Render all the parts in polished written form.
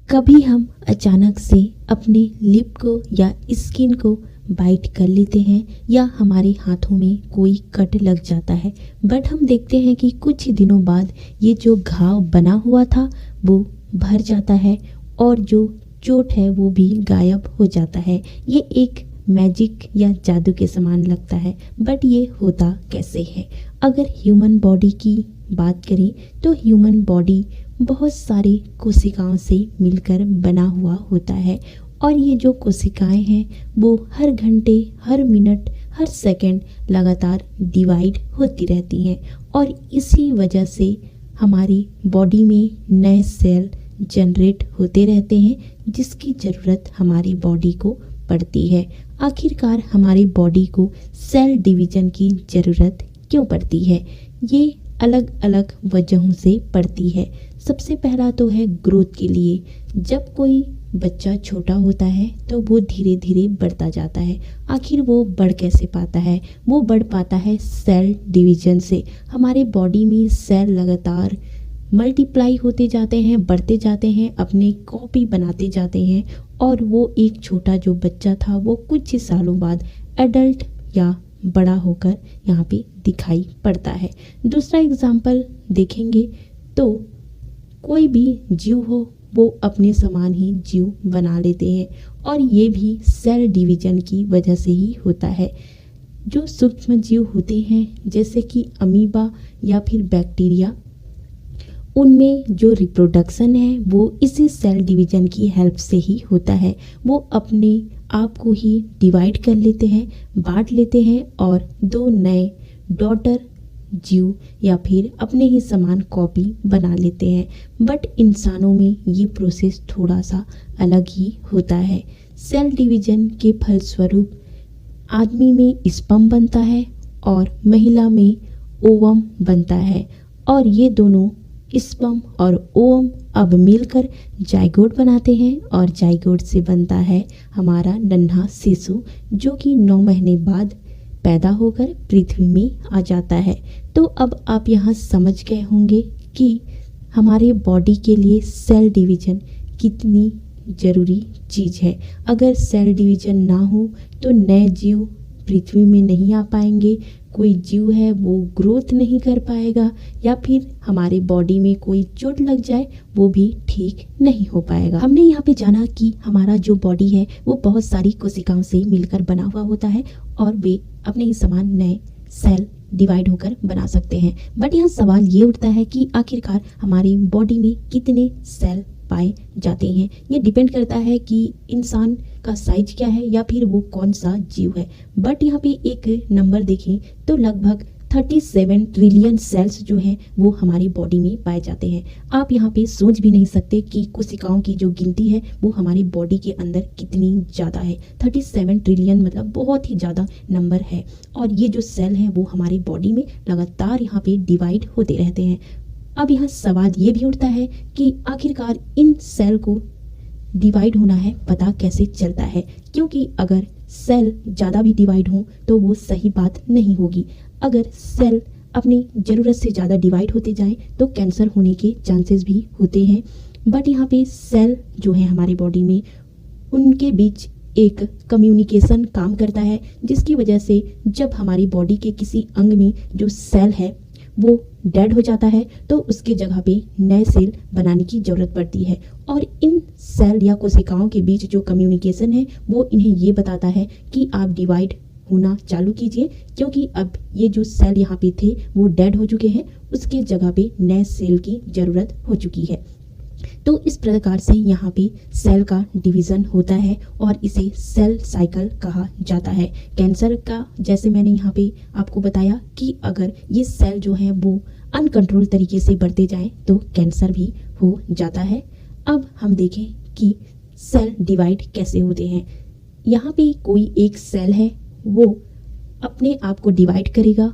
कभी हम अचानक से अपने लिप को या स्किन को बाइट कर लेते हैं या हमारे हाथों में कोई कट लग जाता है, बट हम देखते हैं कि कुछ दिनों बाद ये जो घाव बना हुआ था वो भर जाता है और जो चोट है वो भी गायब हो जाता है। ये एक मैजिक या जादू के समान लगता है, बट ये होता कैसे है? अगर ह्यूमन बॉडी की बात करें तो ह्यूमन बॉडी बहुत सारे कोशिकाओं से मिलकर बना हुआ होता है और ये जो कोशिकाएं हैं वो हर घंटे, हर मिनट, हर सेकंड लगातार डिवाइड होती रहती हैं और इसी वजह से हमारी बॉडी में नए सेल जनरेट होते रहते हैं जिसकी ज़रूरत हमारी बॉडी को पड़ती है। आखिरकार हमारी बॉडी को सेल डिवीज़न की ज़रूरत क्यों पड़ती है? ये अलग अलग वजहों से पड़ती है। सबसे पहला तो है ग्रोथ के लिए। जब कोई बच्चा छोटा होता है तो वो धीरे धीरे बढ़ता जाता है। आखिर वो बढ़ कैसे पाता है? वो बढ़ पाता है सेल डिवीज़न से। हमारे बॉडी में सेल लगातार मल्टीप्लाई होते जाते हैं, बढ़ते जाते हैं, अपने कॉपी बनाते जाते हैं और वो एक छोटा जो बच्चा था वो कुछ ही सालों बाद एडल्ट या बड़ा होकर यहाँ पे दिखाई पड़ता है। दूसरा एग्जाम्पल देखेंगे तो कोई भी जीव हो वो अपने समान ही जीव बना लेते हैं और ये भी सेल डिवीज़न की वजह से ही होता है। जो सूक्ष्म जीव होते हैं जैसे कि अमीबा या फिर बैक्टीरिया, उनमें जो रिप्रोडक्शन है वो इसी सेल डिवीज़न की हेल्प से ही होता है। वो अपने आप को ही डिवाइड कर लेते हैं, बांट लेते हैं और दो नए डॉटर जीव या फिर अपने ही समान कॉपी बना लेते हैं। बट इंसानों में ये प्रोसेस थोड़ा सा अलग ही होता है। सेल डिवीज़न के फलस्वरूप आदमी में स्पर्म बनता है और महिला में ओवम बनता है और ये दोनों स्पर्म और ओवम अब मिलकर जाइगोट बनाते हैं और जाइगोट से बनता है हमारा नन्हा शिशु जो कि 9 महीने बाद पैदा होकर पृथ्वी में आ जाता है। तो अब आप यहाँ समझ गए होंगे कि हमारे बॉडी के लिए सेल डिवीज़न कितनी ज़रूरी चीज़ है। अगर सेल डिवीज़न ना हो तो नए जीव पृथ्वी में नहीं आ पाएंगे, कोई जीव है वो ग्रोथ नहीं कर पाएगा या फिर हमारे बॉडी में कोई चोट लग जाए वो भी ठीक नहीं हो पाएगा। हमने यहाँ पे जाना कि हमारा जो बॉडी है वो बहुत सारी कोशिकाओं से मिलकर बना हुआ होता है और वे अपने ही समान नए सेल डिवाइड होकर बना सकते हैं। बट यहाँ सवाल ये उठता है कि आखिरकार हमारी बॉडी में कितने सेल पाए जाते हैं। ये डिपेंड करता है कि इंसान का साइज क्या है या फिर वो कौन सा जीव है। बट यहाँ पे एक नंबर देखें तो लगभग 37 ट्रिलियन सेल्स जो हैं वो हमारी बॉडी में पाए जाते हैं। आप यहाँ पे सोच भी नहीं सकते कि कोशिकाओं की जो गिनती है वो हमारी बॉडी के अंदर कितनी ज़्यादा है। 37 ट्रिलियन मतलब बहुत ही ज़्यादा नंबर है और ये जो सेल हैं वो हमारी बॉडी में लगातार यहाँ पे डिवाइड होते रहते हैं। अब यहाँ सवाल ये भी उठता है कि आखिरकार इन सेल को डिवाइड होना है पता कैसे चलता है? क्योंकि अगर सेल ज़्यादा भी डिवाइड हो तो वो सही बात नहीं होगी। अगर सेल अपनी ज़रूरत से ज़्यादा डिवाइड होते जाएं तो कैंसर होने के चांसेस भी होते हैं। बट यहाँ पे सेल जो है हमारे बॉडी में उनके बीच एक कम्युनिकेशन काम करता है जिसकी वजह से जब हमारी बॉडी के किसी अंग में जो सेल है वो डेड हो जाता है तो उसके जगह पे नए सेल बनाने की ज़रूरत पड़ती है और इन सेल या कोशिकाओं के बीच जो कम्युनिकेशन है वो इन्हें ये बताता है कि आप डिवाइड होना चालू कीजिए क्योंकि अब ये जो सेल यहाँ पे थे वो डेड हो चुके हैं, उसके जगह पे नए सेल की ज़रूरत हो चुकी है। तो इस प्रकार से यहाँ पे सेल का डिवीज़न होता है और इसे सेल साइकिल कहा जाता है। कैंसर का जैसे मैंने यहाँ पे आपको बताया कि अगर ये सेल जो है वो अनकंट्रोल तरीके से बढ़ते जाएं तो कैंसर भी हो जाता है। अब हम देखें कि सेल डिवाइड कैसे होते हैं। यहाँ पे कोई एक सेल है वो अपने आप को डिवाइड करेगा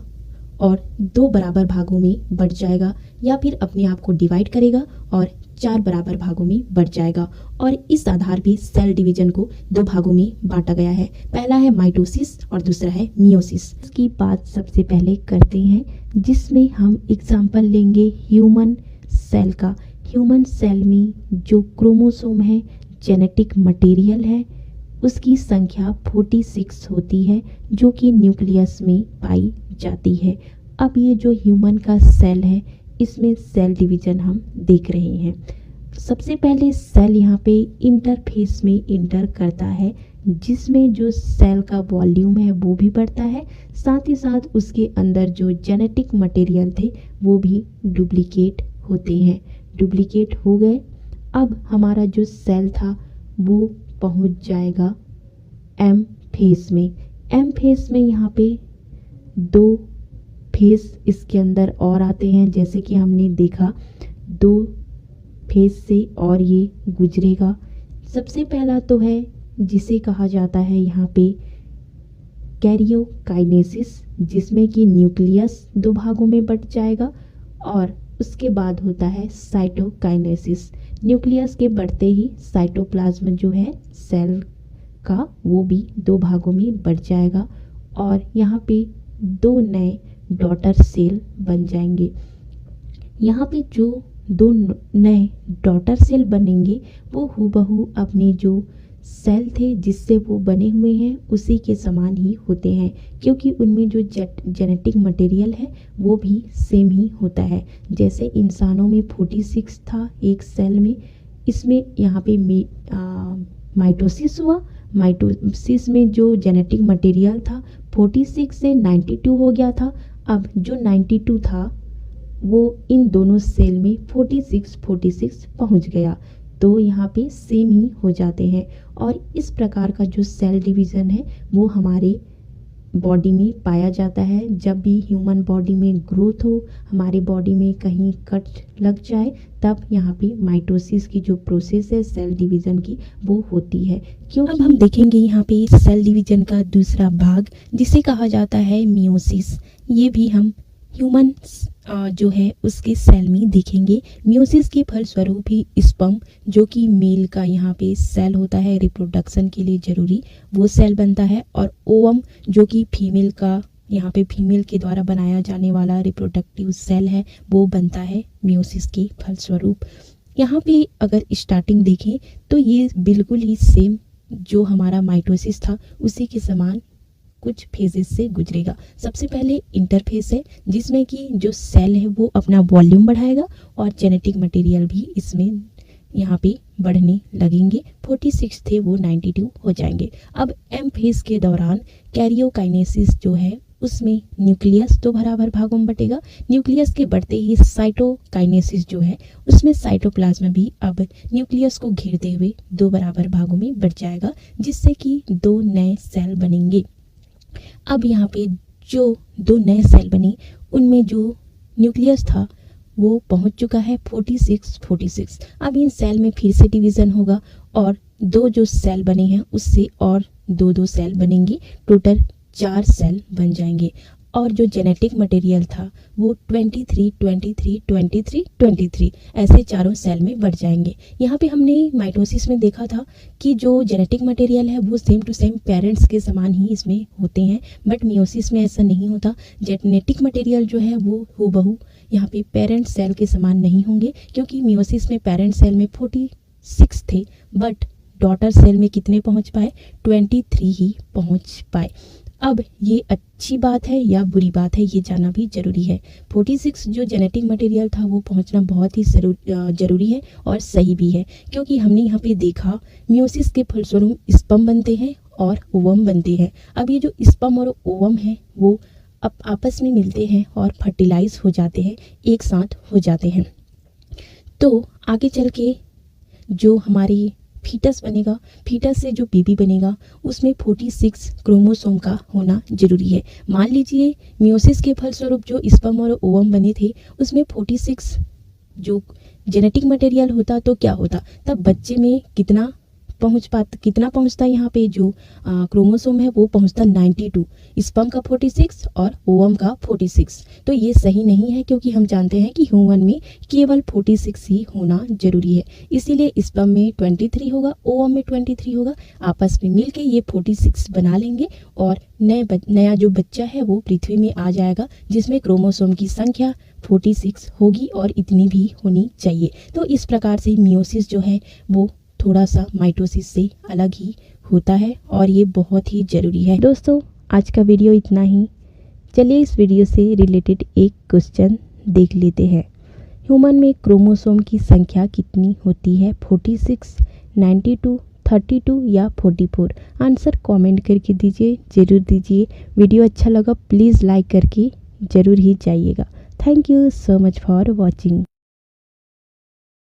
और 2 बराबर भागों में बढ़ जाएगा या फिर अपने आप को डिवाइड करेगा और 4 बराबर भागों में बढ़ जाएगा और इस आधार पे सेल डिवीजन को 2 भागों में बांटा गया है। पहला है माइटोसिस और दूसरा है मियोसिस। इसकी बात सबसे पहले करते हैं जिसमें हम एग्जाम्पल लेंगे ह्यूमन सेल का। ह्यूमन सेल में जो क्रोमोसोम है, जेनेटिक मटेरियल है, उसकी संख्या 46 होती है जो कि न्यूक्लियस में पाई जाती है। अब ये जो ह्यूमन का सेल है, इसमें सेल डिवीजन हम देख रहे हैं। सबसे पहले सेल यहाँ पे इंटरफेस में इंटर करता है, जिसमें जो सेल का वॉल्यूम है वो भी बढ़ता है, साथ ही साथ उसके अंदर जो जेनेटिक मटेरियल थे वो भी डुप्लीकेट होते हैं। डुप्लीकेट हो गए। अब हमारा जो सेल था वो पहुंच जाएगा एम फेस में। एम फेस में यहाँ पे 2 फेस इसके अंदर और आते हैं, जैसे कि हमने देखा 2 फेस से और ये गुजरेगा। सबसे पहला तो है जिसे कहा जाता है यहाँ पे कैरियोकाइनेसिस, जिसमें कि न्यूक्लियस 2 भागों में बट जाएगा, और उसके बाद होता है साइटोकाइनेसिस। न्यूक्लियस के बढ़ते ही साइटोप्लाज्म जो है सेल का वो भी 2 भागों में बढ़ जाएगा, और यहाँ पे 2 नए डॉटर सेल बन जाएंगे। यहाँ पे जो 2 नए डॉटर सेल बनेंगे वो हूबहू अपने जो सेल थे जिससे वो बने हुए हैं उसी के समान ही होते हैं, क्योंकि उनमें जो जेनेटिक मटेरियल है वो भी सेम ही होता है। जैसे इंसानों में 46 था एक सेल में, इसमें यहाँ पे माइटोसिस हुआ। माइटोसिस में जो जेनेटिक मटेरियल था 46 से 92 हो गया था। अब जो 92 था वो इन दोनों सेल में 46 पहुंच गया, तो यहाँ पे सेम ही हो जाते हैं। और इस प्रकार का जो सेल डिवीज़न है वो हमारे बॉडी में पाया जाता है। जब भी ह्यूमन बॉडी में ग्रोथ हो, हमारे बॉडी में कहीं कट लग जाए, तब यहाँ पे माइटोसिस की जो प्रोसेस है सेल डिवीज़न की वो होती है। क्योंकि अब हम देखेंगे यहाँ पे सेल डिवीज़न का दूसरा भाग जिसे कहा जाता है मियोसिस। ये भी हम ह्यूमन जो है उसके सेल में देखेंगे। मियोसिस के फलस्वरूप ही स्पर्म, जो कि मेल का यहाँ पे सेल होता है रिप्रोडक्शन के लिए ज़रूरी, वो सेल बनता है, और ओवम जो कि फीमेल का यहाँ पे फीमेल के द्वारा बनाया जाने वाला रिप्रोडक्टिव सेल है वो बनता है मियोसिस के फलस्वरूप। यहाँ पे अगर स्टार्टिंग देखें तो ये बिल्कुल ही सेम जो हमारा माइटोसिस था उसी के समान कुछ फेजेस से गुजरेगा। सबसे पहले इंटरफेस है, जिसमें कि जो सेल है वो अपना वॉल्यूम बढ़ाएगा और जेनेटिक मटेरियल भी इसमें यहाँ पे बढ़ने लगेंगे। 46 थे वो 92 हो जाएंगे। अब एम फेज के दौरान कैरियोकाइनेसिस जो है उसमें न्यूक्लियस 2 बराबर भागों में बटेगा। न्यूक्लियस के बढ़ते ही साइटोकाइनेसिस जो है उसमें साइटोप्लाज्म भी अब न्यूक्लियस को घेरते हुए 2 बराबर भागों में बढ़ जाएगा, जिससे कि 2 नए सेल बनेंगे। अब यहाँ पे जो 2 नए सेल बने उनमें जो न्यूक्लियस था वो पहुंच चुका है 46। अब इन सेल में फिर से डिवीज़न होगा और 2 जो सेल बने हैं उससे और 2 सेल बनेंगे, टोटल 4 सेल बन जाएंगे। और जो जेनेटिक मटेरियल था वो 23 ऐसे चारों सेल में बढ़ जाएंगे। यहाँ पे हमने माइटोसिस में देखा था कि जो जेनेटिक मटेरियल है वो सेम टू सेम पेरेंट्स के समान ही इसमें होते हैं, बट मियोसिस में ऐसा नहीं होता। जेनेटिक मटेरियल जो है वो हूबहू यहाँ पे पेरेंट सेल के समान नहीं होंगे, क्योंकि मियोसिस में पेरेंट सेल में 46 थे, बट डॉटर सेल में कितने पहुँच पाए? 23 ही पहुँच पाए। अब ये अच्छी बात है या बुरी बात है ये जानना भी ज़रूरी है। 46 जो जेनेटिक मटेरियल था वो पहुंचना बहुत ही ज़रूरी है और सही भी है, क्योंकि हमने यहाँ पे देखा मियोसिस के फलस्वरूप स्पर्म बनते हैं और ओवम बनते हैं। अब ये जो स्पर्म और ओवम है वो अब आपस में मिलते हैं और फर्टिलाइज हो जाते हैं, एक साथ हो जाते हैं। तो आगे चल के जो हमारी फीटस बनेगा, फीटस से जो बेबी बनेगा उसमें 46 क्रोमोसोम का होना जरूरी है। मान लीजिए मियोसिस के फलस्वरूप जो स्पर्म और ओवम बने थे उसमें 46 जो जेनेटिक मटेरियल होता तो क्या होता? तब बच्चे में कितना कितना पहुंचता है यहाँ पे जो क्रोमोसोम है वो पहुंचता 92, स्पर्म का 46 और ओवम का 46। तो ये सही नहीं है क्योंकि हम जानते हैं कि ह्यूमन में केवल 46 ही होना जरूरी है। इसीलिए स्पर्म में 23 होगा, ओवम में 23 होगा, आपस में मिलके ये 46 बना लेंगे और नया जो बच्चा है वो पृथ्वी में आ जाएगा, जिसमें क्रोमोसोम की संख्या 46 होगी और इतनी भी होनी चाहिए। तो इस प्रकार से मियोसिस जो है वो थोड़ा सा माइटोसिस से अलग ही होता है और ये बहुत ही ज़रूरी है। दोस्तों, आज का वीडियो इतना ही। चलिए इस वीडियो से रिलेटेड एक क्वेश्चन देख लेते हैं। ह्यूमन में क्रोमोसोम की संख्या कितनी होती है? 46, 92, 32 या 44? आंसर कमेंट करके दीजिए, ज़रूर दीजिए। वीडियो अच्छा लगा प्लीज़ लाइक करके ज़रूर ही जाइएगा। Thank you so much for watching.